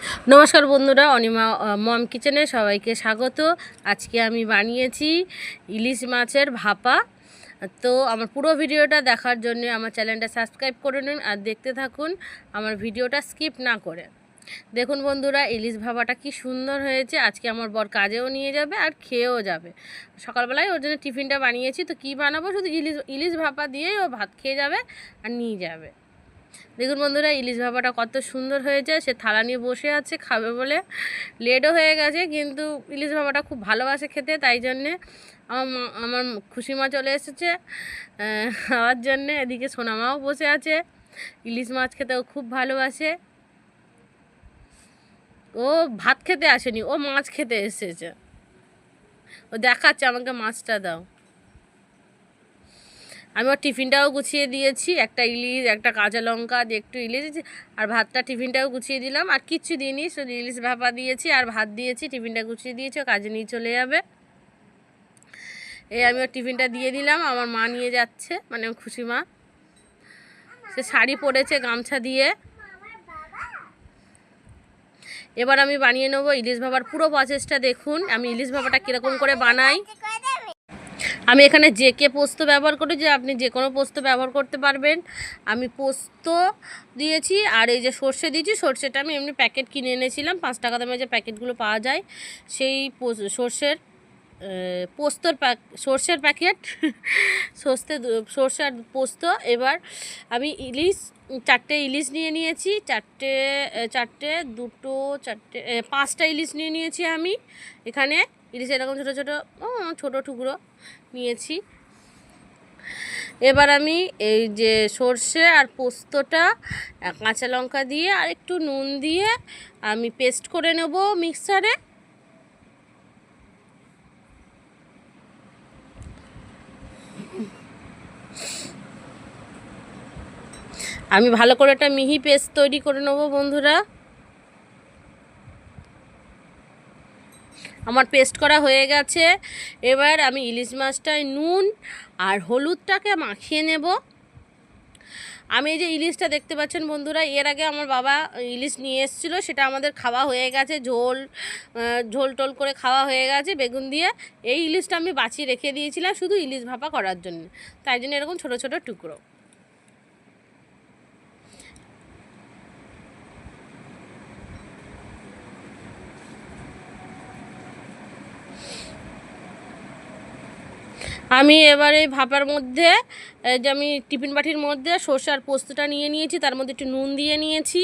নমস্কার বন্ধুরা, অনিমা মম কিচেনে সবাইকে স্বাগত। আজকে আমি বানিয়েছি ইলিশ মাছের ভাপা। তো আমার পুরো ভিডিওটা দেখার জন্য আমার চ্যানেলটা সাবস্ক্রাইব করে নিন আর দেখতে থাকুন আমার ভিডিওটা স্কিপ না করে। দেখুন বন্ধুরা, ইলিশ ভাপাটা কি সুন্দর হয়েছে। আজকে আমার বর কাজেও নিয়ে যাবে আর খেয়েও যাবে। সকালবেলায় ওর জন্য টিফিনটা বানিয়েছি। তো কী বানাবো, শুধু ইলিশ ভাপা দিয়েই ও ভাত খেয়ে যাবে আর নিয়ে যাবে। দেখুন বন্ধুরা, ইলিশ ভাপাটা কত সুন্দর হয়েছে। সে থালা নিয়ে বসে আছে খাবে বলে। লেটও হয়ে গেছে, কিন্তু ইলিশ ভাপাটা খুব ভালোবাসে খেতে, তাই জন্যে আমার খুশি মা চলে এসেছে খাওয়ার জন্যে। এদিকে সোনামাও বসে আছে, ইলিশ মাছ খেতেও খুব ভালোবাসে। ও ভাত খেতে আসেনি, ও মাছ খেতে এসেছে। ও দেখাচ্ছে আমাকে মাছটা দাও। আমি ওর টিফিনটাও গুছিয়ে দিয়েছি, একটা ইলিশ, একটা কাঁচা লঙ্কা দিয়ে একটু ইলিশ, আর ভাতটা টিফিনটাও গুছিয়ে দিলাম। আর কিচ্ছু দিইনি, শুধু ইলিশ ভাপা দিয়েছি আর ভাত দিয়েছি। টিফিনটা গুছিয়ে দিয়েছি, ও কাজে নিয়ে চলে যাবে। এই আমি ওর টিফিনটা দিয়ে দিলাম। আমার মা নিয়ে যাচ্ছে, মানে খুশি মা। সে শাড়ি পরেছে গামছা দিয়ে। এবার আমি বানিয়ে নেবো ইলিশ ভাপার পুরো প্রসেসটা। দেখুন আমি ইলিশ ভাপাটা কীরকম করে বানাই। আমি এখানে জেকে পোস্ত ব্যবহার করেছি, আপনি যে কোনো পোস্ত ব্যবহার করতে পারবেন। আমি পোস্ত দিয়েছি আর এই যে সর্ষে দিয়েছি। সর্ষেটা আমি এমনি প্যাকেট কিনে এনেছিলাম, 5 টাকা দামে যে প্যাকেটগুলো পাওয়া যায়, সেই সর্ষের প্যাকেট সর্ষে আর পোস্ত। এবার আমি চারটে ইলিশ নিয়ে নিয়েছি, পাঁচটা ইলিশ নিয়ে নিয়েছি আমি। এখানে ইলিশ এরকম ছোটো টুকরো নিয়েছি। এবার আমি এই যে সর্ষে আর পোস্তটা কাঁচা লঙ্কা দিয়ে আর একটু নুন দিয়ে আমি পেস্ট করে নেব মিক্সারে। আমি ভালো করে একটা মিহি পেস্ট তৈরি করে নেব বন্ধুরা। আমার পেস্ট করা হয়ে গেছে। এবার আমি ইলিশ মাছটায় নুন আর হলুদটাকে মাখিয়ে নেব। আমি এই যে ইলিশটা দেখতে পাচ্ছেন বন্ধুরা, এর আগে আমার বাবা ইলিশ নিয়ে এসেছিলো, সেটা আমাদের খাওয়া হয়ে গেছে। ঝোল টোল করে খাওয়া হয়ে গেছে বেগুন দিয়ে। এই ইলিশটা আমি বাঁচিয়ে রেখে দিয়েছিলাম শুধু ইলিশ ভাপা করার জন্য, তাই জন্য এরকম ছোটো ছোটো টুকরো। আমি এবার এই ভাপার মধ্যে যে আমি টিফিন বাটির মধ্যে সর্ষে আর পোস্তটা নিয়ে নিয়েছি, তার মধ্যে একটু নুন দিয়ে নিয়েছি।